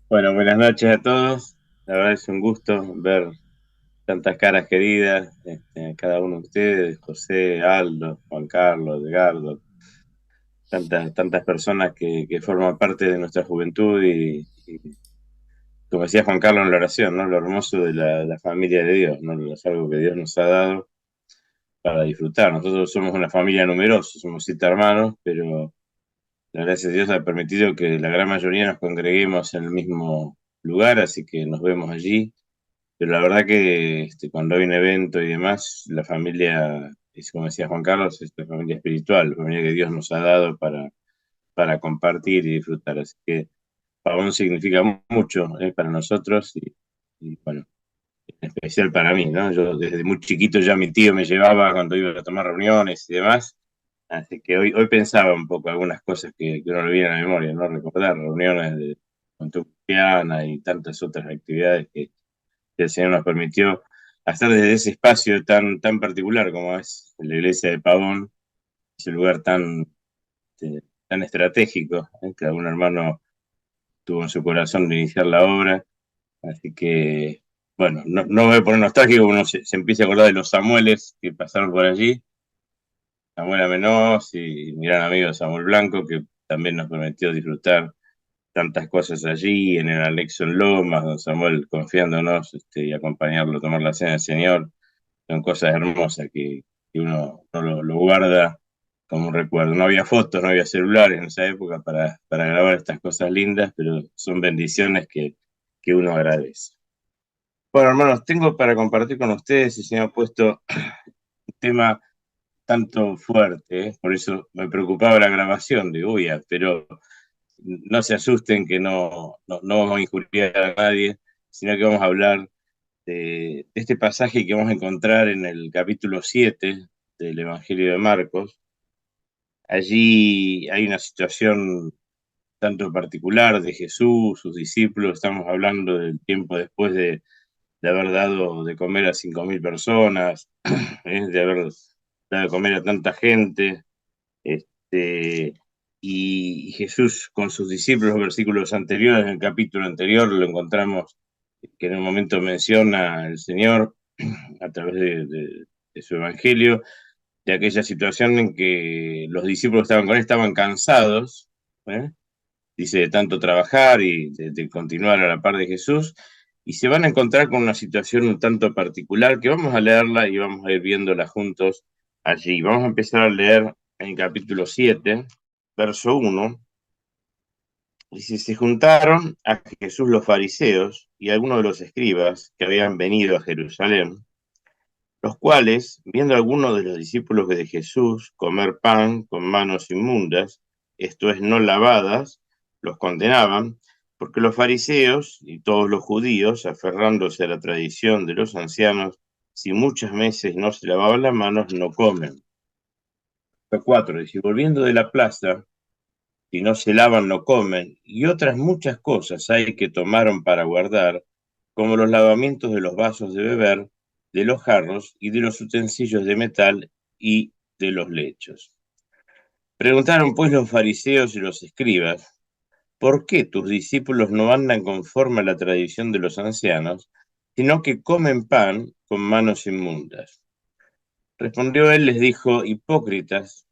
Bueno, buenas noches a todos. La verdad es un gusto ver tantas caras queridas, cada uno de ustedes, José, Aldo, Juan Carlos, Edgardo, tantas personas que forman parte de nuestra juventud y como decía Juan Carlos en la oración, ¿no? Lo hermoso de la familia de Dios, ¿no? Es algo que Dios nos ha dado para disfrutar. Nosotros somos una familia numerosa, somos 7 hermanos, pero la gracia de Dios ha permitido que la gran mayoría nos congreguemos en el mismo lugar, así que nos vemos allí. Pero la verdad que cuando hay un evento y demás, la familia, es como decía Juan Carlos, es la familia espiritual, la familia que Dios nos ha dado para compartir y disfrutar. Así que Pavón significa mucho para nosotros y, bueno, en especial para mí, ¿no? Yo desde muy chiquito ya mi tío me llevaba cuando iba a tomar reuniones y demás. Así que hoy pensaba un poco algunas cosas que uno le viene a la memoria, ¿no? Recordar reuniones de Juventud Cristiana y tantas otras actividades que el Señor nos permitió estar desde ese espacio tan particular como es la iglesia de Pavón, ese lugar tan estratégico, que algún hermano tuvo en su corazón de iniciar la obra. Así que, bueno, no voy a poner nostálgico, uno se empieza a acordar de los Samueles que pasaron por allí, Samuel Amenós y mi gran amigo Samuel Blanco, que también nos permitió disfrutar tantas cosas allí, en el anexo en Lomas, don Samuel confiándonos y acompañarlo a tomar la cena del Señor. Son cosas hermosas que uno lo guarda como un recuerdo. No había fotos, no había celulares en esa época para grabar estas cosas lindas, pero son bendiciones que uno agradece. Bueno, hermanos, tengo para compartir con ustedes y se me ha puesto un tema tanto fuerte, ¿eh? Por eso me preocupaba la grabación, digo, uy, pero no se asusten que no vamos a injuriar a nadie, sino que vamos a hablar de este pasaje que vamos a encontrar en el capítulo 7 del Evangelio de Marcos. Allí hay una situación tanto particular de Jesús, sus discípulos, estamos hablando del tiempo después de haber dado de comer a 5.000 personas, de haber dado de comer a tanta gente, este, y Jesús con sus discípulos, versículos anteriores, en el capítulo anterior lo encontramos que en un momento menciona el Señor a través de su evangelio, de aquella situación en que los discípulos estaban con él, estaban cansados, ¿eh? Dice, de tanto trabajar y de continuar a la par de Jesús, y se van a encontrar con una situación un tanto particular que vamos a leerla y vamos a ir viéndola juntos allí. Vamos a empezar a leer en capítulo 7 verso 1. Dice, se juntaron a Jesús los fariseos y algunos de los escribas que habían venido a Jerusalén, los cuales, viendo a algunos de los discípulos de Jesús comer pan con manos inmundas, esto es, no lavadas, los condenaban, porque los fariseos y todos los judíos, aferrándose a la tradición de los ancianos, si muchas veces no se lavaban las manos, no comen. 4. Dice, volviendo de la plaza, si no se lavan, no comen, y otras muchas cosas hay que tomaron para guardar, como los lavamientos de los vasos de beber, de los jarros y de los utensilios de metal y de los lechos. Preguntaron pues los fariseos y los escribas, ¿por qué tus discípulos no andan conforme a la tradición de los ancianos, sino que comen pan con manos inmundas? Respondió él, les dijo, hipócritas,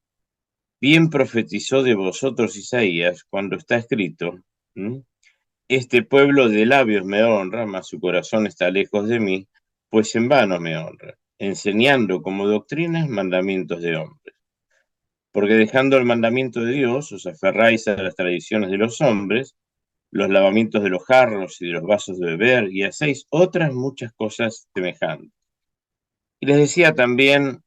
bien profetizó de vosotros Isaías cuando está escrito, ¿m? Este pueblo de labios me honra, mas su corazón está lejos de mí, pues en vano me honra, enseñando como doctrinas mandamientos de hombres. Porque dejando el mandamiento de Dios, os aferráis a las tradiciones de los hombres, los lavamientos de los jarros y de los vasos de beber, y hacéis otras muchas cosas semejantes. Y les decía también,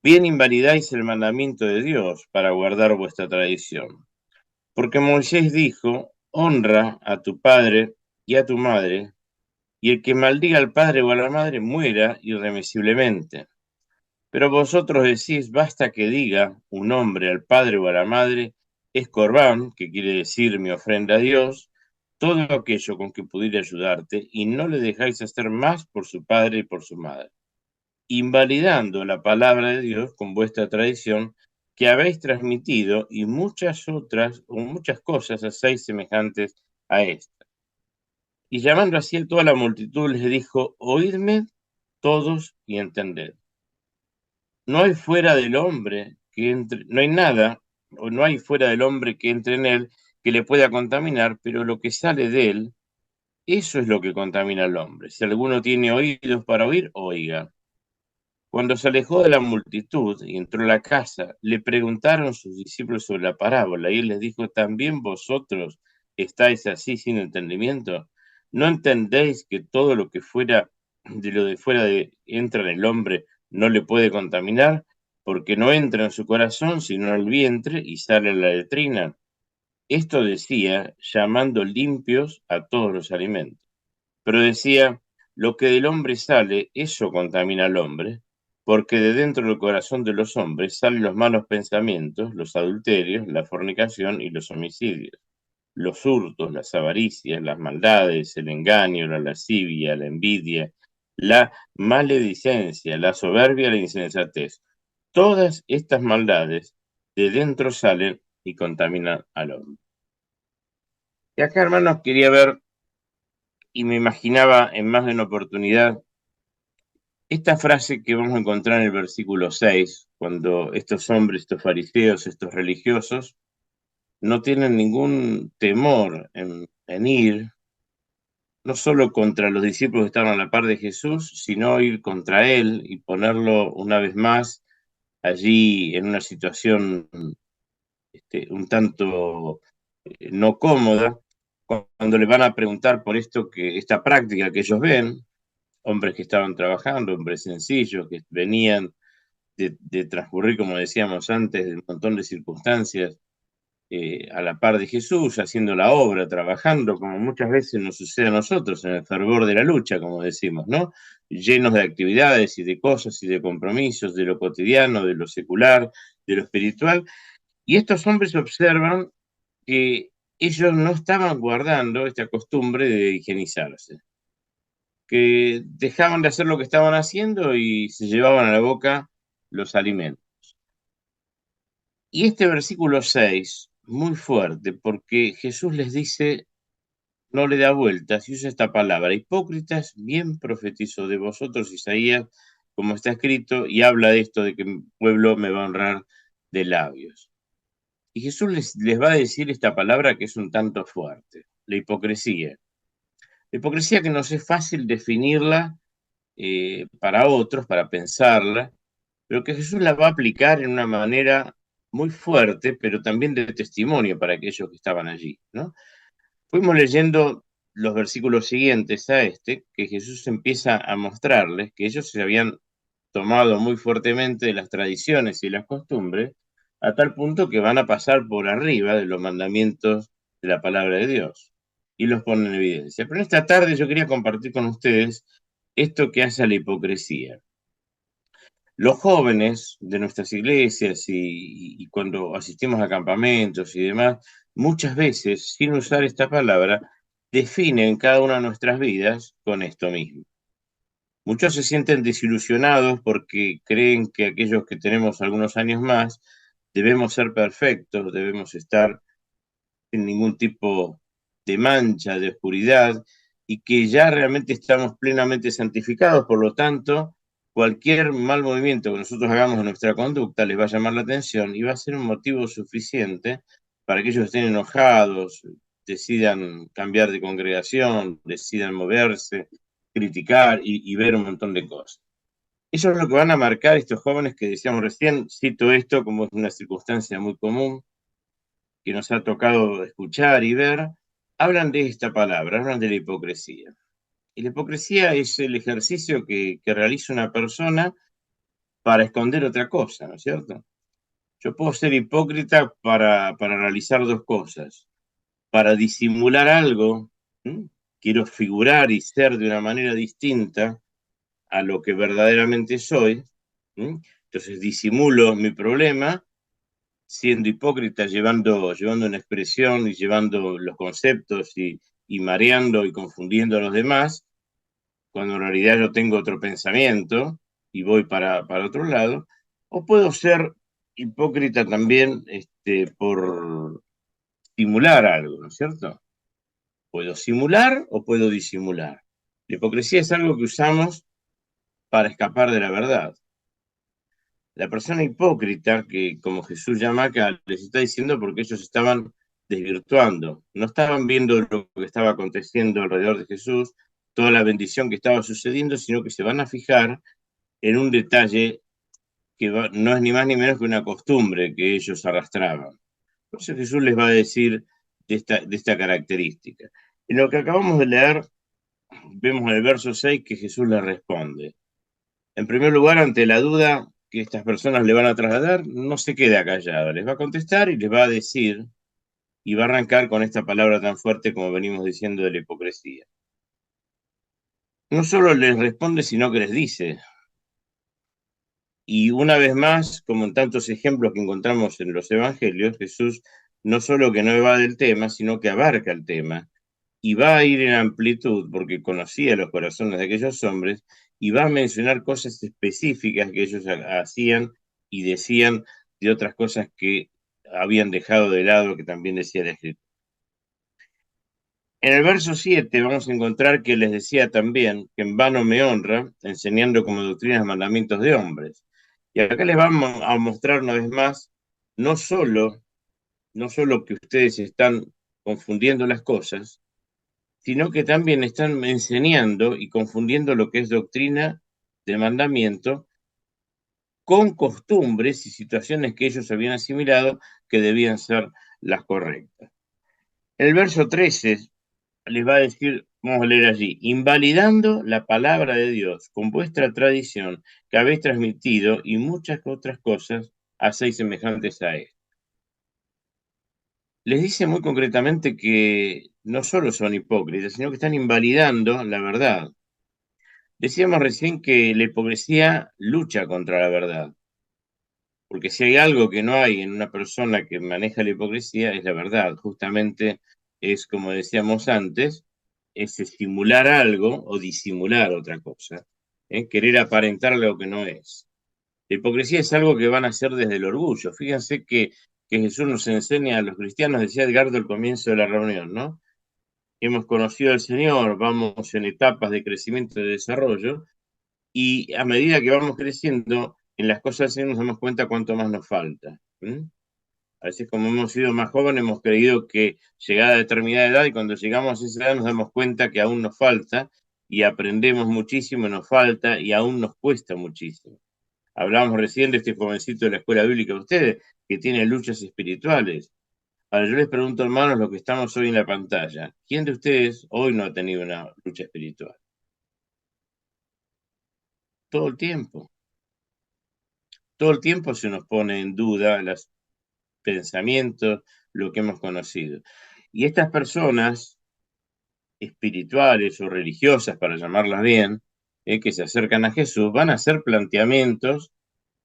bien invalidáis el mandamiento de Dios para guardar vuestra tradición. Porque Moisés dijo, honra a tu padre y a tu madre, y el que maldiga al padre o a la madre muera irremisiblemente. Pero vosotros decís, basta que diga un hombre al padre o a la madre, es corbán, que quiere decir mi ofrenda a Dios, todo aquello con que pudiera ayudarte, y no le dejáis hacer más por su padre y por su madre, invalidando la palabra de Dios con vuestra tradición que habéis transmitido, y muchas otras o muchas cosas hacéis semejantes a esta. Y llamando así a toda la multitud, les dijo: oídme todos y entended. No hay fuera del hombre que entre, no hay nada, o no hay fuera del hombre que entre en él que le pueda contaminar, pero lo que sale de él, eso es lo que contamina al hombre. Si alguno tiene oídos para oír, oiga. Cuando se alejó de la multitud y entró a la casa, le preguntaron sus discípulos sobre la parábola, y él les dijo: ¿también vosotros estáis así sin entendimiento? ¿No entendéis que todo lo que fuera de lo de fuera entra en el hombre no le puede contaminar? Porque no entra en su corazón, sino en el vientre y sale a la letrina. Esto decía, llamando limpios a todos los alimentos. Pero decía: lo que del hombre sale, eso contamina al hombre, porque de dentro del corazón de los hombres salen los malos pensamientos, los adulterios, la fornicación y los homicidios, los hurtos, las avaricias, las maldades, el engaño, la lascivia, la envidia, la maledicencia, la soberbia, la insensatez. Todas estas maldades de dentro salen y contaminan al hombre. Y acá, hermanos, quería ver, y me imaginaba en más de una oportunidad, esta frase que vamos a encontrar en el versículo 6, cuando estos hombres, estos fariseos, estos religiosos, no tienen ningún temor en ir, no solo contra los discípulos que estaban a la par de Jesús, sino ir contra él y ponerlo una vez más allí en una situación un tanto no cómoda, cuando le van a preguntar por esta práctica que ellos ven, hombres que estaban trabajando, hombres sencillos, que venían de transcurrir, como decíamos antes, de un montón de circunstancias a la par de Jesús, haciendo la obra, trabajando, como muchas veces nos sucede a nosotros, en el fervor de la lucha, como decimos, ¿no? Llenos de actividades y de cosas y de compromisos, de lo cotidiano, de lo secular, de lo espiritual. Y estos hombres observan que ellos no estaban guardando esta costumbre de higienizarse, que dejaban de hacer lo que estaban haciendo y se llevaban a la boca los alimentos. Y este versículo 6, muy fuerte, porque Jesús les dice, no le da vueltas, y usa esta palabra: hipócritas, bien profetizó de vosotros Isaías, como está escrito, y habla de esto de que mi pueblo me va a honrar de labios. Y Jesús les va a decir esta palabra que es un tanto fuerte: la hipocresía. La hipocresía que nos es fácil definirla para otros, para pensarla, pero que Jesús la va a aplicar en una manera muy fuerte, pero también de testimonio para aquellos que estaban allí, ¿no? Fuimos leyendo los versículos siguientes a que Jesús empieza a mostrarles que ellos se habían tomado muy fuertemente de las tradiciones y las costumbres, a tal punto que van a pasar por arriba de los mandamientos de la palabra de Dios y los ponen en evidencia. Pero esta tarde yo quería compartir con ustedes esto que hace a la hipocresía. Los jóvenes de nuestras iglesias y cuando asistimos a campamentos y demás, muchas veces, sin usar esta palabra, definen cada una de nuestras vidas con esto mismo. Muchos se sienten desilusionados porque creen que aquellos que tenemos algunos años más debemos ser perfectos, debemos estar sin ningún tipo de mancha, de oscuridad, y que ya realmente estamos plenamente santificados. Por lo tanto, cualquier mal movimiento que nosotros hagamos en nuestra conducta les va a llamar la atención y va a ser un motivo suficiente para que ellos estén enojados, decidan cambiar de congregación, decidan moverse, criticar y ver un montón de cosas. Eso es lo que van a marcar estos jóvenes que decíamos recién. Cito esto como una circunstancia muy común que nos ha tocado escuchar y ver. Hablan de esta palabra, hablan de la hipocresía. Y la hipocresía es el ejercicio que realiza una persona para esconder otra cosa, ¿no es cierto? Yo puedo ser hipócrita para realizar dos cosas: para disimular algo, ¿m? Quiero figurar y ser de una manera distinta a lo que verdaderamente soy, ¿m? Entonces disimulo mi problema, siendo hipócrita, llevando una expresión y llevando los conceptos y mareando y confundiendo a los demás, cuando en realidad yo tengo otro pensamiento y voy para otro lado. O puedo ser hipócrita también por simular algo, ¿no es cierto? Puedo simular o puedo disimular. La hipocresía es algo que usamos para escapar de la verdad. La persona hipócrita, que como Jesús llama acá, les está diciendo porque ellos estaban desvirtuando, no estaban viendo lo que estaba aconteciendo alrededor de Jesús, toda la bendición que estaba sucediendo, sino que se van a fijar en un detalle que no es ni más ni menos que una costumbre que ellos arrastraban. Por eso Jesús les va a decir de esta característica. En lo que acabamos de leer, vemos en el verso 6 que Jesús les responde. En primer lugar, ante la duda que estas personas le van a trasladar, no se queda callado, les va a contestar y les va a decir, y va a arrancar con esta palabra tan fuerte como venimos diciendo de la hipocresía. No solo les responde, sino que les dice, y una vez más, como en tantos ejemplos que encontramos en los evangelios, Jesús no solo que no evade el tema, sino que abarca el tema y va a ir en amplitud porque conocía los corazones de aquellos hombres y va a mencionar cosas específicas que ellos hacían y decían de otras cosas que habían dejado de lado, que también decía la Escritura. En el verso 7 vamos a encontrar que les decía también que en vano me honra, enseñando como doctrinas mandamientos de hombres. Y acá les vamos a mostrar una vez más, no solo, no solo que ustedes están confundiendo las cosas, sino que también están enseñando y confundiendo lo que es doctrina de mandamiento con costumbres y situaciones que ellos habían asimilado que debían ser las correctas. En el verso 13 les va a decir, vamos a leer allí, invalidando la palabra de Dios con vuestra tradición que habéis transmitido y muchas otras cosas hacéis semejantes a esto. Les dice muy concretamente que no solo son hipócritas, sino que están invalidando la verdad. Decíamos recién que la hipocresía lucha contra la verdad, porque si hay algo que no hay en una persona que maneja la hipocresía es la verdad. Justamente es como decíamos antes, es estimular algo o disimular otra cosa, querer aparentar lo que no es. La hipocresía es algo que van a hacer desde el orgullo. Fíjense que Jesús nos enseña a los cristianos, decía Edgardo al comienzo de la reunión, ¿no? Hemos conocido al Señor, vamos en etapas de crecimiento y de desarrollo, y a medida que vamos creciendo en las cosas del Señor nos damos cuenta cuánto más nos falta. A veces como hemos sido más jóvenes hemos creído que llegada a determinada edad y cuando llegamos a esa edad nos damos cuenta que aún nos falta y aprendemos muchísimo, nos falta y aún nos cuesta muchísimo. Hablábamos recién de este jovencito de la escuela bíblica de ustedes que tiene luchas espirituales. Ahora yo les pregunto, hermanos, los que estamos hoy en la pantalla, ¿quién de ustedes hoy no ha tenido una lucha espiritual? Todo el tiempo. Todo el tiempo se nos pone en duda los pensamientos, lo que hemos conocido. Y estas personas espirituales o religiosas, para llamarlas bien, que se acercan a Jesús, van a hacer planteamientos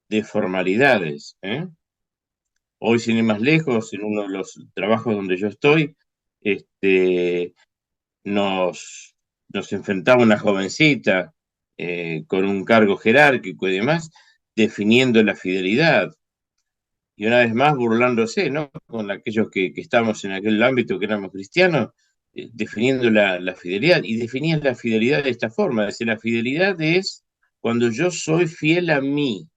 de formalidades. Hoy, sin ir más lejos, en uno de los trabajos donde yo estoy, este, nos enfrentaba una jovencita con un cargo jerárquico y demás, definiendo la fidelidad. Y una vez más burlándose, ¿no? Con aquellos que estábamos en aquel ámbito que éramos cristianos, definiendo la fidelidad. Y definían la fidelidad de esta forma: es decir, la fidelidad es cuando yo soy fiel a mí,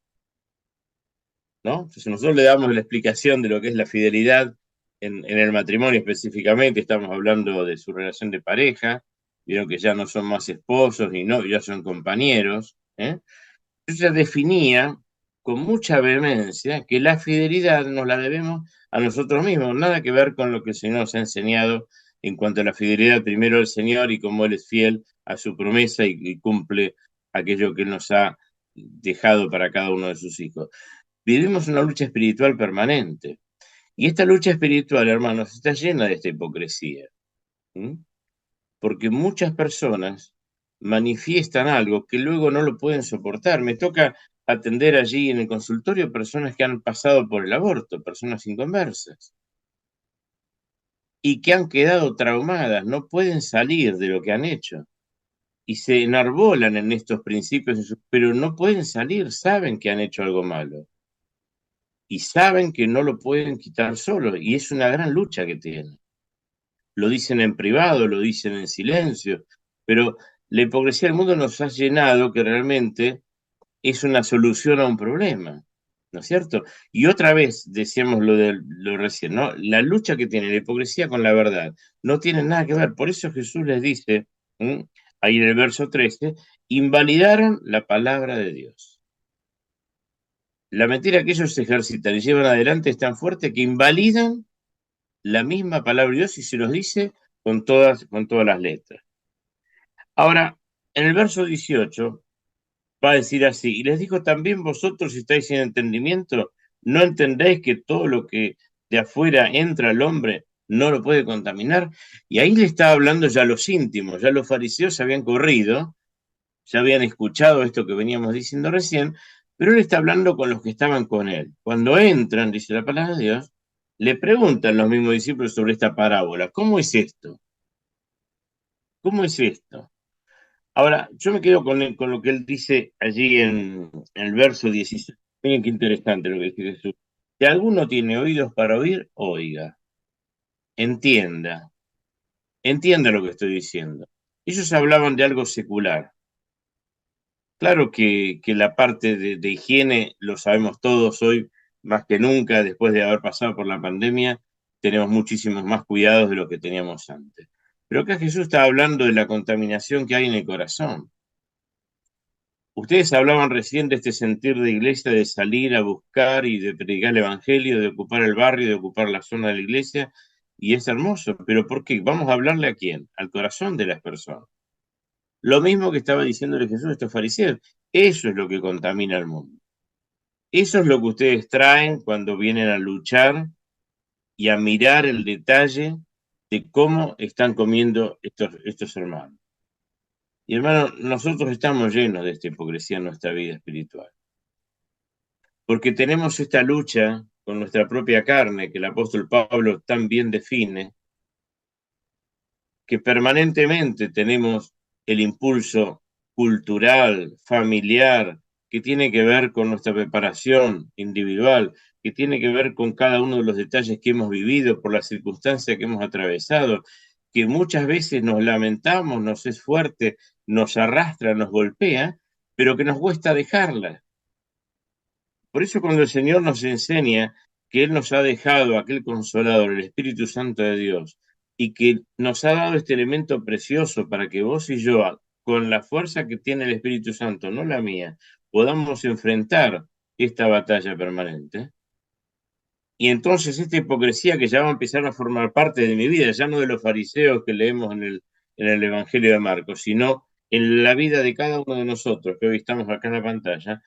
¿no? Entonces nosotros le damos la explicación de lo que es la fidelidad en el matrimonio específicamente, estamos hablando de su relación de pareja, vieron que ya no son más esposos ni no, ya son compañeros, Yo ya definía con mucha vehemencia que la fidelidad nos la debemos a nosotros mismos, nada que ver con lo que el Señor nos ha enseñado en cuanto a la fidelidad primero al Señor y cómo Él es fiel a su promesa y cumple aquello que Él nos ha dejado para cada uno de sus hijos. Vivimos una lucha espiritual permanente. Y esta lucha espiritual, hermanos, está llena de esta hipocresía. ¿Mm? Porque muchas personas manifiestan algo que luego no lo pueden soportar. Me toca atender allí en el consultorio personas que han pasado por el aborto, personas inconversas, y que han quedado traumadas, no pueden salir de lo que han hecho. Y se enarbolan en estos principios, pero no pueden salir, saben que han hecho algo malo. Y saben que no lo pueden quitar solo, y es una gran lucha que tienen. lo dicen en privado, lo dicen en silencio, pero la hipocresía del mundo nos ha llenado que realmente es una solución a un problema, ¿no es cierto? Y otra vez decíamos lo recién, ¿no? La lucha que tiene la hipocresía con la verdad no tiene nada que ver. Por eso Jesús les dice, ¿m? Ahí en el verso 13, invalidaron la palabra de Dios. La mentira que ellos ejercitan y llevan adelante es tan fuerte que invalidan la misma palabra de Dios y se los dice con todas las letras. Ahora, en el verso 18 va a decir así, y les dijo también vosotros si estáis sin entendimiento, ¿no entendéis que todo lo que de afuera entra al hombre no lo puede contaminar? Y ahí le está hablando ya a los íntimos, ya los fariseos se habían corrido, ya habían escuchado esto que veníamos diciendo recién, pero él está hablando con los que estaban con él. Cuando entran, dice la palabra de Dios, le preguntan los mismos discípulos sobre esta parábola, ¿cómo es esto? ¿Cómo es esto? Ahora, yo me quedo con lo que él dice allí en el verso 16. Miren qué interesante lo que dice Jesús. Si alguno tiene oídos para oír, oiga, entienda, entienda lo que estoy diciendo. Ellos hablaban de algo secular. Claro que la parte de higiene lo sabemos todos hoy, más que nunca, después de haber pasado por la pandemia, tenemos muchísimos más cuidados de lo que teníamos antes. Pero acá Jesús está hablando de la contaminación que hay en el corazón. Ustedes hablaban recién de este sentir de iglesia, de salir a buscar y de predicar el evangelio, de ocupar el barrio, de ocupar la zona de la iglesia, y es hermoso, pero ¿por qué? Vamos a hablarle a quién, al corazón de las personas. Lo mismo que estaba diciéndole Jesús a estos fariseos, eso es lo que contamina al mundo. Eso es lo que ustedes traen cuando vienen a luchar y a mirar el detalle de cómo están comiendo estos hermanos. Y hermano, nosotros estamos llenos de esta hipocresía en nuestra vida espiritual. Porque tenemos esta lucha con nuestra propia carne, que el apóstol Pablo tan bien define, que permanentemente tenemos el impulso cultural, familiar, que tiene que ver con nuestra preparación individual, que tiene que ver con cada uno de los detalles que hemos vivido, por las circunstancias que hemos atravesado, que muchas veces nos lamentamos, nos es fuerte, nos arrastra, nos golpea, pero que nos cuesta dejarla. Por eso cuando el Señor nos enseña que Él nos ha dejado aquel consolador, el Espíritu Santo de Dios, y que nos ha dado este elemento precioso para que vos y yo, con la fuerza que tiene el Espíritu Santo, no la mía, podamos enfrentar esta batalla permanente. Y entonces esta hipocresía que ya va a empezar a formar parte de mi vida, ya no de los fariseos que leemos en el Evangelio de Marcos, sino en la vida de cada uno de nosotros, que hoy estamos acá en la pantalla,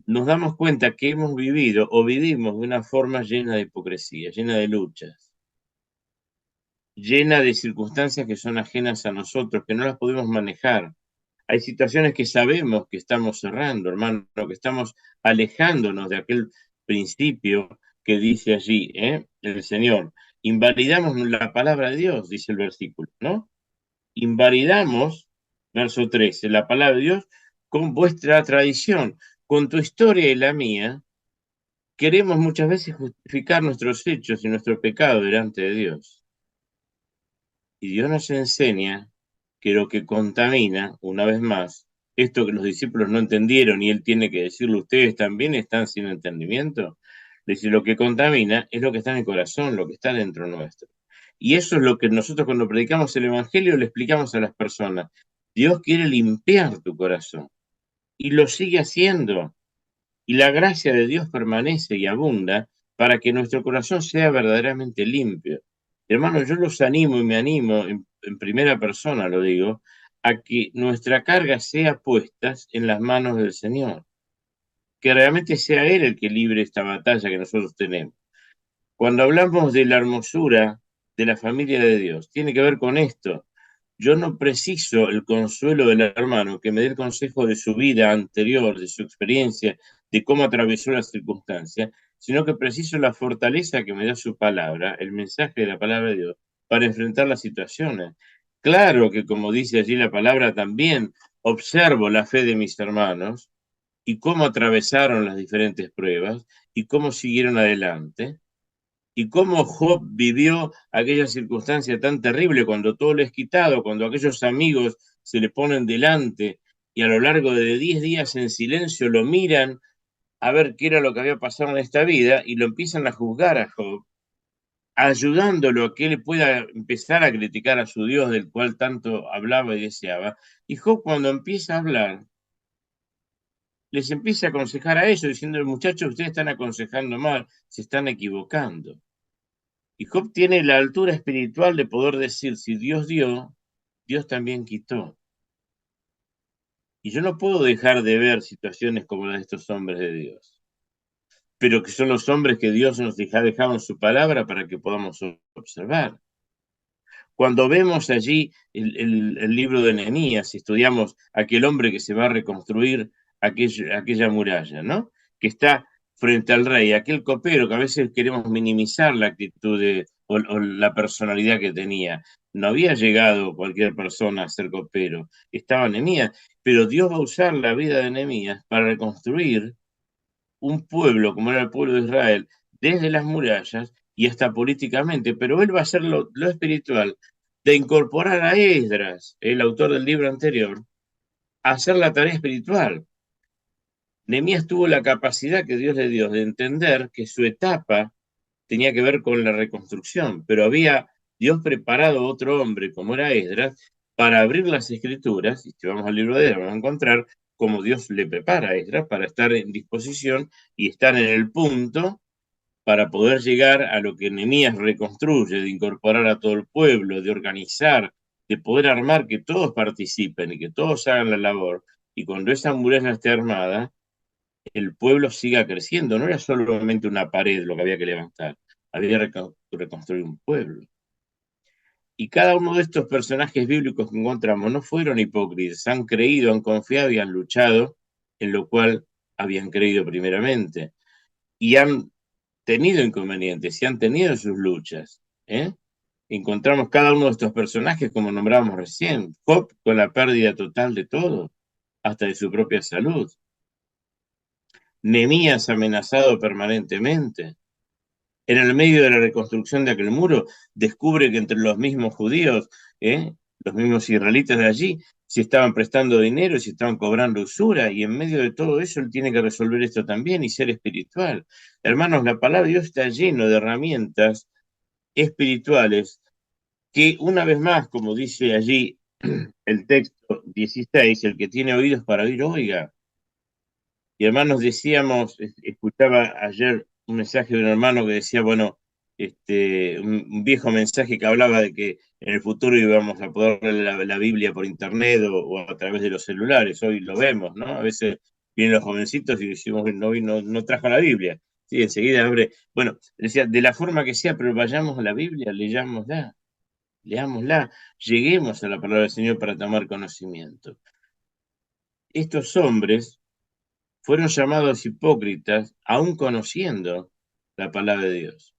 nos damos cuenta que hemos vivido o vivimos de una forma llena de hipocresía, llena de luchas, llena de circunstancias que son ajenas a nosotros, que no las podemos manejar. Hay situaciones que sabemos que estamos cerrando, hermano, que estamos alejándonos de aquel principio que dice allí, el Señor. Invalidamos la palabra de Dios, dice el versículo, ¿no? Invalidamos, verso 13, la palabra de Dios con vuestra tradición, con tu historia y la mía. Queremos muchas veces justificar nuestros hechos y nuestro pecado delante de Dios. Y Dios nos enseña que lo que contamina, una vez más, esto que los discípulos no entendieron y Él tiene que decirlo, ustedes también están sin entendimiento. Dice, lo que contamina es lo que está en el corazón, lo que está dentro nuestro. Y eso es lo que nosotros cuando predicamos el Evangelio le explicamos a las personas. Dios quiere limpiar tu corazón y lo sigue haciendo. Y la gracia de Dios permanece y abunda para que nuestro corazón sea verdaderamente limpio. Hermanos, yo los animo y me animo, en primera persona lo digo, a que nuestra carga sea puesta en las manos del Señor, que realmente sea Él el que libre esta batalla que nosotros tenemos. Cuando hablamos de la hermosura de la familia de Dios, tiene que ver con esto. Yo no preciso el consuelo del hermano que me dé el consejo de su vida anterior, de su experiencia, de cómo atravesó la circunstancia, sino que preciso la fortaleza que me da su palabra, el mensaje de la palabra de Dios, para enfrentar las situaciones. Claro que, como dice allí la palabra, también observo la fe de mis hermanos y cómo atravesaron las diferentes pruebas y cómo siguieron adelante. y cómo Job vivió aquella circunstancia tan terrible cuando todo le es quitado, cuando aquellos amigos se le ponen delante y a lo largo de 10 días en silencio lo miran a ver qué era lo que había pasado en esta vida y lo empiezan a juzgar a Job, ayudándolo a que él pueda empezar a criticar a su Dios del cual tanto hablaba y deseaba. Y Job cuando empieza a hablar, les empieza a aconsejar a ellos, diciendo, muchachos, ustedes están aconsejando mal, se están equivocando. Y Job tiene la altura espiritual de poder decir, si Dios dio, Dios también quitó. Y yo no puedo dejar de ver situaciones como las de estos hombres de Dios, pero que son los hombres que Dios nos ha dejado en su palabra para que podamos observar. Cuando vemos allí el libro de Nehemías, estudiamos aquel hombre que se va a reconstruir aquella muralla, ¿no? Que está frente al rey, aquel copero que a veces queremos minimizar la actitud o la personalidad que tenía. No había llegado cualquier persona a ser copero, estaba Nehemías, pero Dios va a usar la vida de Nehemías para reconstruir un pueblo como era el pueblo de Israel, desde las murallas y hasta políticamente, pero él va a hacer lo espiritual, de incorporar a Esdras, el autor del libro anterior, a hacer la tarea espiritual. Nehemías tuvo la capacidad que Dios le dio de entender que su etapa tenía que ver con la reconstrucción, pero había Dios preparado a otro hombre, como era Esdras, para abrir las escrituras, y si vamos al libro de Esdras, vamos a encontrar cómo Dios le prepara a Esdras para estar en disposición y estar en el punto para poder llegar a lo que Nehemías reconstruye, de incorporar a todo el pueblo, de organizar, de poder armar que todos participen y que todos hagan la labor. Y cuando esa muralla esté armada, el pueblo siga creciendo. No era solamente una pared lo que había que levantar, había que reconstruir un pueblo. Y cada uno de estos personajes bíblicos que encontramos no fueron hipócritas, han creído, han confiado y han luchado en lo cual habían creído primeramente. Y han tenido inconvenientes y han tenido sus luchas. ¿Eh? Encontramos cada uno de estos personajes, como nombrábamos recién, Job con la pérdida total de todo, hasta de su propia salud. Nehemías amenazado permanentemente. En el medio de la reconstrucción de aquel muro, descubre que entre los mismos judíos, los mismos israelitas de allí, se estaban prestando dinero y se estaban cobrando usura, y en medio de todo eso él tiene que resolver esto también y ser espiritual. Hermanos, la palabra de Dios está lleno de herramientas espirituales que una vez más, como dice allí el texto 16, el que tiene oídos para oír, oiga. Y hermanos, decíamos, escuchaba ayer un mensaje de un hermano que decía, bueno, un viejo mensaje que hablaba de que en el futuro íbamos a poder leer la Biblia por internet o a través de los celulares. Hoy lo vemos, ¿no? A veces vienen los jovencitos y decimos, no trajo la Biblia. Sí, enseguida abre. Bueno, decía, de la forma que sea, pero vayamos a la Biblia, leámosla, lleguemos a la palabra del Señor para tomar conocimiento. Estos hombres fueron llamados hipócritas, aún conociendo la palabra de Dios,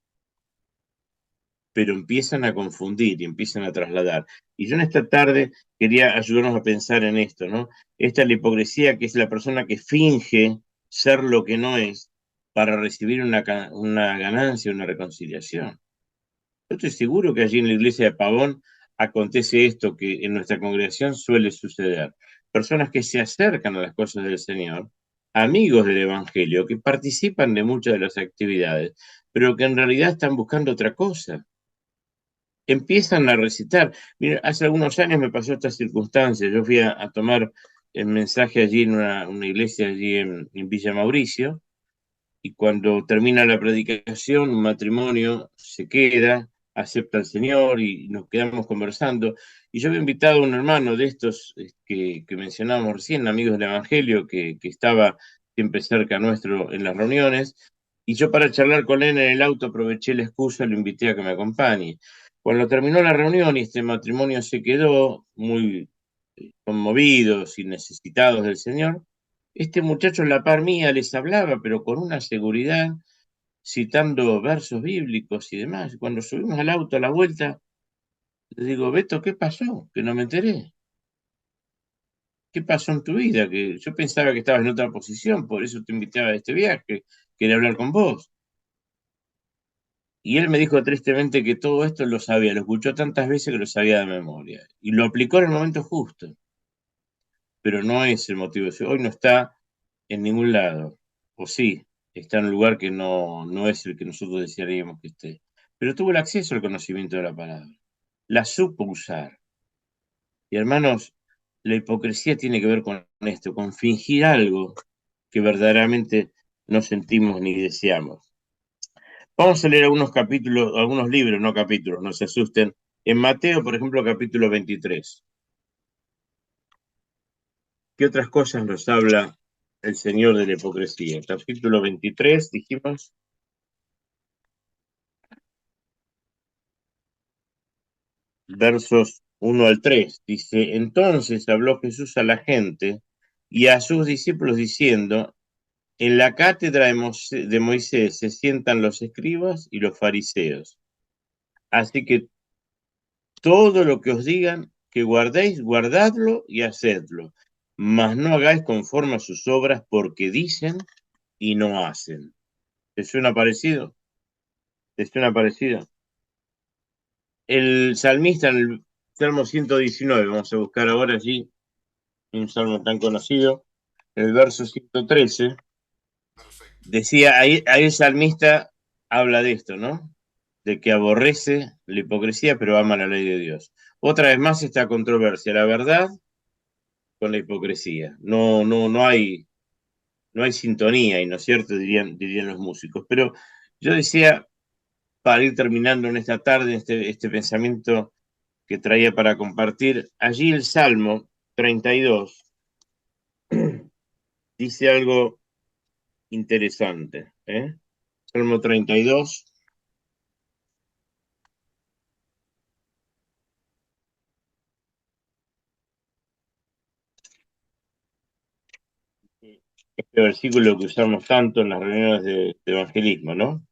pero empiezan a confundir y empiezan a trasladar. Y yo en esta tarde quería ayudarnos a pensar en esto, ¿no? Esta es la hipocresía, que es la persona que finge ser lo que no es para recibir una ganancia, una reconciliación. Yo estoy seguro que allí en la iglesia de Pavón acontece esto que en nuestra congregación suele suceder. Personas que se acercan a las cosas del Señor, amigos del Evangelio, que participan de muchas de las actividades, pero que en realidad están buscando otra cosa. Empiezan a recitar. Mira, hace algunos años me pasó esta circunstancia. Yo fui a tomar el mensaje allí en una iglesia allí en Villa Mauricio, y cuando termina la predicación, un matrimonio se queda, acepta al Señor y nos quedamos conversando. Y yo había invitado a un hermano de estos que mencionábamos recién, amigos del Evangelio, que estaba siempre cerca nuestro en las reuniones. Y yo para charlar con él en el auto aproveché la excusa, lo invité a que me acompañe. Cuando terminó la reunión y este matrimonio se quedó muy conmovidos y necesitados del Señor, este muchacho en la par mía les hablaba, pero con una seguridad, citando versos bíblicos y demás. Cuando subimos al auto a la vuelta, le digo, Beto, ¿qué pasó? Que no me enteré. ¿Qué pasó en tu vida? Que yo pensaba que estabas en otra posición, por eso te invitaba a este viaje, quería hablar con vos. Y él me dijo tristemente que todo esto lo sabía, lo escuchó tantas veces que lo sabía de memoria. Y lo aplicó en el momento justo, pero no es el motivo. Hoy no está en ningún lado, o sí, está en un lugar que no es el que nosotros desearíamos que esté. Pero tuvo el acceso al conocimiento de la palabra, la supo usar. Y hermanos, la hipocresía tiene que ver con esto, con fingir algo que verdaderamente no sentimos ni deseamos. Vamos a leer algunos capítulos, algunos libros, no capítulos, no se asusten. En Mateo, por ejemplo, capítulo 23. ¿Qué otras cosas nos habla el Señor de la hipocresía? Capítulo 23, dijimos, versos 1 al 3. Dice, entonces habló Jesús a la gente y a sus discípulos diciendo, en la cátedra de Moisés se sientan los escribas y los fariseos. Así que todo lo que os digan que guardéis, guardadlo y hacedlo, mas no hagáis conforme a sus obras porque dicen y no hacen. ¿Te suena parecido? ¿Te suena parecido? El salmista en el Salmo 119, vamos a buscar ahora allí, un salmo tan conocido, el verso 113, decía, ahí el salmista habla de esto, ¿no? De que aborrece la hipocresía, pero ama la ley de Dios. Otra vez más esta controversia, la verdad con la hipocresía. No hay sintonía, y no es cierto, dirían los músicos. Pero yo decía, para ir terminando en esta tarde, este pensamiento que traía para compartir, allí el Salmo 32 dice algo interesante. Salmo 32, este versículo que usamos tanto en las reuniones de evangelismo, ¿no?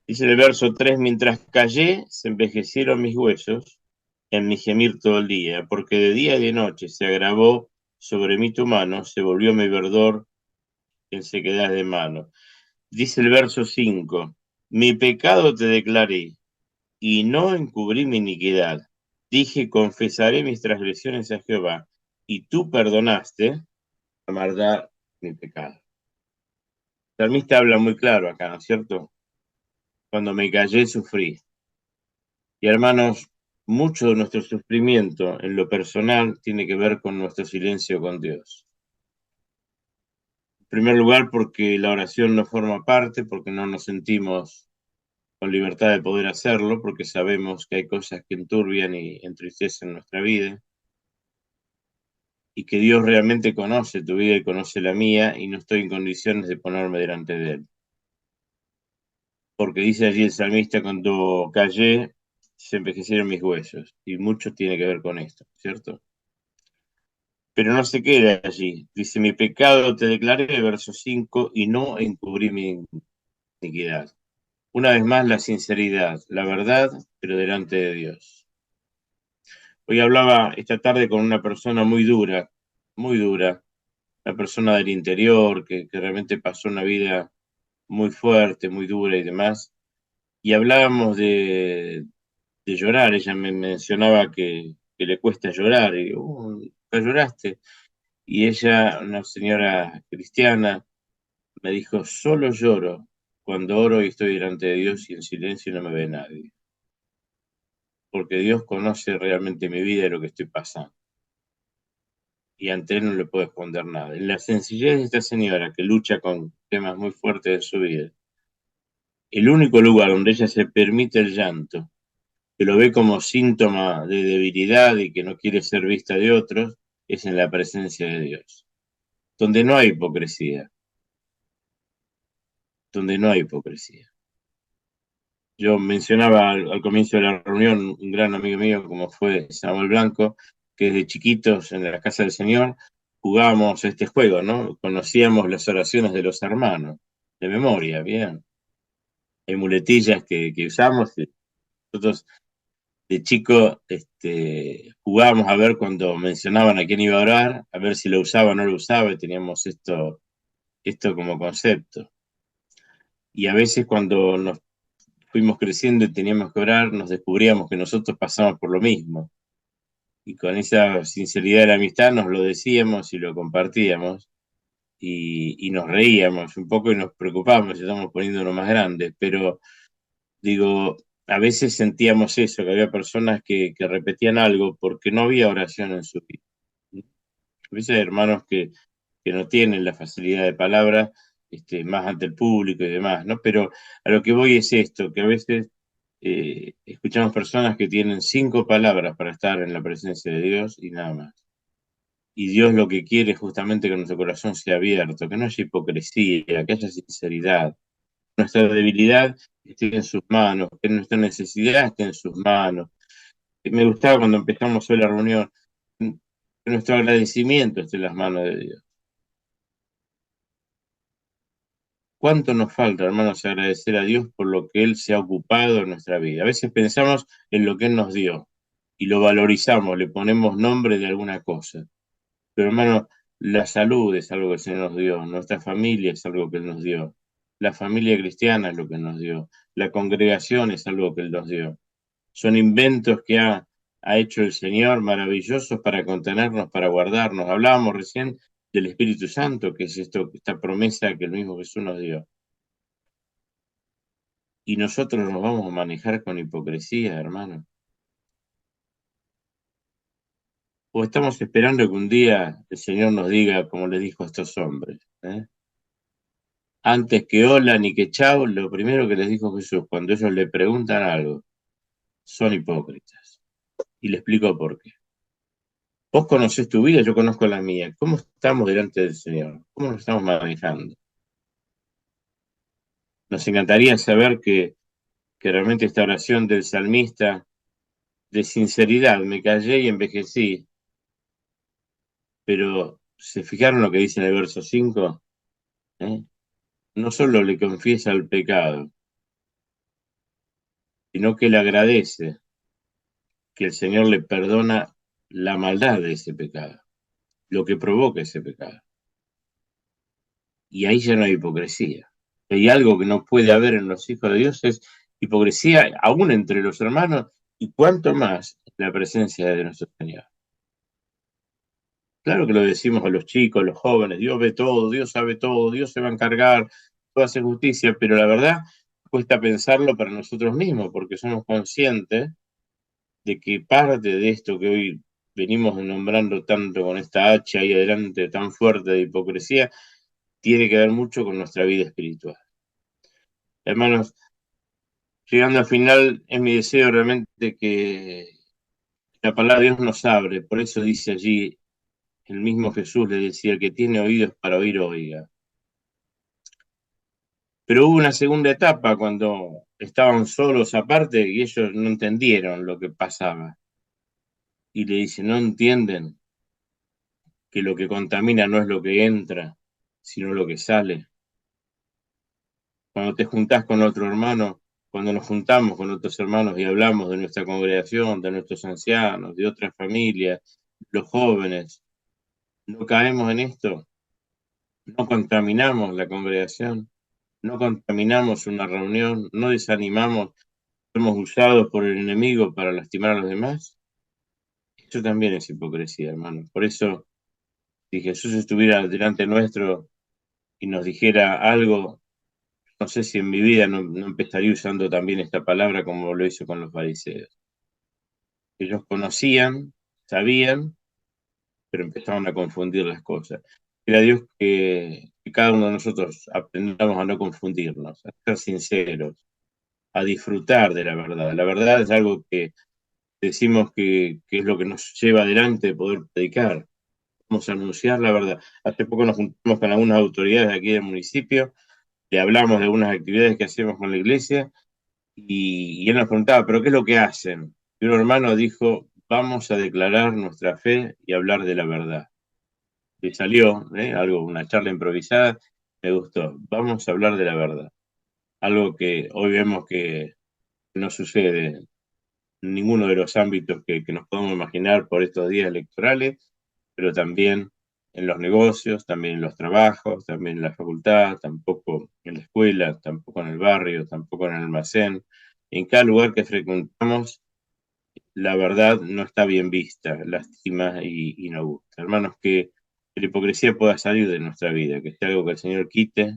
Dice el verso 3, mientras callé, se envejecieron mis huesos en mi gemir todo el día, porque de día y de noche se agravó sobre mí tu mano, se volvió mi verdor en sequedad de mano. Dice el verso 5, mi pecado te declaré y no encubrí mi iniquidad. Dije, confesaré mis transgresiones a Jehová, y tú perdonaste la maldad mi pecado. El salmista habla muy claro acá, ¿no es cierto? Cuando me callé, sufrí. Y hermanos, mucho de nuestro sufrimiento en lo personal tiene que ver con nuestro silencio con Dios. En primer lugar, porque la oración no forma parte, porque no nos sentimos con libertad de poder hacerlo, porque sabemos que hay cosas que enturbian y entristecen nuestra vida, y que Dios realmente conoce tu vida y conoce la mía, y no estoy en condiciones de ponerme delante de Él. Porque dice allí el salmista, cuando callé, se envejecieron mis huesos, y mucho tiene que ver con esto, ¿cierto? Pero no se queda allí. Dice, mi pecado te declaré, verso 5, y no encubrí mi iniquidad. Una vez más, la sinceridad, la verdad, pero delante de Dios. Hoy hablaba esta tarde con una persona muy dura, una persona del interior que realmente pasó una vida muy fuerte, muy dura y demás. Y hablábamos de llorar. Ella me mencionaba que le cuesta llorar. Y digo, ¿nunca lloraste? Y ella, una señora cristiana, me dijo, solo lloro cuando oro y estoy delante de Dios y en silencio no me ve nadie. Porque Dios conoce realmente mi vida y lo que estoy pasando. Y ante Él no le puedo esconder nada. En la sencillez de esta señora que lucha con temas muy fuertes de su vida, el único lugar donde ella se permite el llanto, que lo ve como síntoma de debilidad y que no quiere ser vista de otros, es en la presencia de Dios. Donde no hay hipocresía, donde no hay hipocresía. Yo mencionaba al comienzo de la reunión un gran amigo mío como fue Samuel Blanco, que desde chiquitos en la casa del Señor jugábamos este juego, ¿no? Conocíamos las oraciones de los hermanos, de memoria, bien. Hay muletillas que usamos. Nosotros de chico jugábamos a ver cuando mencionaban a quién iba a orar, a ver si lo usaba o no lo usaba, y teníamos esto como concepto. Y a veces cuando nos fuimos creciendo y teníamos que orar, nos descubríamos que nosotros pasamos por lo mismo. Y con esa sinceridad de la amistad nos lo decíamos y lo compartíamos. Y nos reíamos un poco y nos preocupábamos, estamos poniéndonos más grandes, pero digo, a veces sentíamos eso, que había personas que repetían algo porque no había oración en su vida. A veces hay hermanos que no tienen la facilidad de palabra, más ante el público y demás, ¿no? Pero a lo que voy es esto, que a veces escuchamos personas que tienen 5 palabras para estar en la presencia de Dios y nada más. Y Dios lo que quiere es justamente que nuestro corazón sea abierto, que no haya hipocresía, que haya sinceridad. Nuestra debilidad esté en sus manos, que nuestra necesidad esté en sus manos. Me gustaba cuando empezamos hoy la reunión, que nuestro agradecimiento esté en las manos de Dios. ¿Cuánto nos falta, hermanos, agradecer a Dios por lo que Él se ha ocupado en nuestra vida? A veces pensamos en lo que Él nos dio y lo valorizamos, le ponemos nombre de alguna cosa. Pero hermano, la salud es algo que se nos dio, nuestra familia es algo que Él nos dio, la familia cristiana es lo que nos dio, la congregación es algo que Él nos dio. Son inventos que ha hecho el Señor maravillosos para contenernos, para guardarnos. Hablábamos recién del Espíritu Santo, que es esta promesa que el mismo Jesús nos dio. Y nosotros nos vamos a manejar con hipocresía, hermano. O estamos esperando que un día el Señor nos diga, como le dijo a estos hombres, ¿eh? Antes que hola ni que chao, lo primero que les dijo Jesús cuando ellos le preguntan algo, son hipócritas. Y le explico por qué. Vos conocés tu vida, yo conozco la mía. ¿Cómo estamos delante del Señor? ¿Cómo nos estamos manejando? Nos encantaría saber que realmente esta oración del salmista de sinceridad, me callé y envejecí, pero ¿se fijaron lo que dice en el verso 5? ¿Eh? No solo le confiesa el pecado, sino que le agradece que el Señor le perdona la maldad de ese pecado, lo que provoca ese pecado. Y ahí ya no hay hipocresía. Hay algo que no puede haber en los hijos de Dios, es hipocresía aún entre los hermanos y cuanto más en la presencia de nuestro Señor. Claro que lo decimos a los chicos, a los jóvenes, Dios ve todo, Dios sabe todo, Dios se va a encargar, todo hace justicia, pero la verdad cuesta pensarlo para nosotros mismos, porque somos conscientes de que parte de esto que hoy venimos nombrando tanto con esta hacha ahí adelante tan fuerte de hipocresía, tiene que ver mucho con nuestra vida espiritual. Hermanos, llegando al final, es mi deseo realmente que la palabra de Dios nos abre, por eso dice allí, el mismo Jesús le decía, el que tiene oídos para oír, oiga. Pero hubo una segunda etapa cuando estaban solos aparte y ellos no entendieron lo que pasaba. Y le dice, no entienden que lo que contamina no es lo que entra, sino lo que sale. Cuando te juntás con otro hermano, cuando nos juntamos con otros hermanos y hablamos de nuestra congregación, de nuestros ancianos, de otras familias, los jóvenes, no caemos en esto, no contaminamos la congregación, no contaminamos una reunión, no desanimamos, somos usados por el enemigo para lastimar a los demás. Eso también es hipocresía, hermano. Por eso, si Jesús estuviera delante nuestro y nos dijera algo, no sé si en mi vida no empezaría usando también esta palabra como lo hizo con los fariseos. Ellos conocían, sabían, pero empezaban a confundir las cosas. Era Dios que cada uno de nosotros aprendamos a no confundirnos, a ser sinceros, a disfrutar de la verdad. La verdad es algo que decimos que es lo que nos lleva adelante de poder predicar. Vamos a anunciar la verdad. Hace poco nos juntamos con algunas autoridades de aquí del municipio, le hablamos de algunas actividades que hacemos con la iglesia y él nos preguntaba, ¿pero qué es lo que hacen? Y un hermano dijo, vamos a declarar nuestra fe y hablar de la verdad. Y salió, algo, una charla improvisada, me gustó. Vamos a hablar de la verdad. Algo que hoy vemos que no sucede en ninguno de los ámbitos que nos podemos imaginar por estos días electorales, pero también en los negocios, también en los trabajos, también en la facultad, tampoco en la escuela, tampoco en el barrio, tampoco en el almacén. en cada lugar que frecuentamos, la verdad no está bien vista, lastima y no gusta. Hermanos, que la hipocresía pueda salir de nuestra vida, que sea algo que el Señor quite,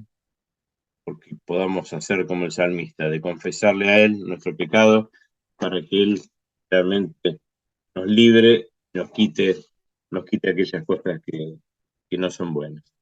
porque podamos hacer como el salmista, de confesarle a Él nuestro pecado, para que Él realmente nos libre, nos quite aquellas cosas que no son buenas.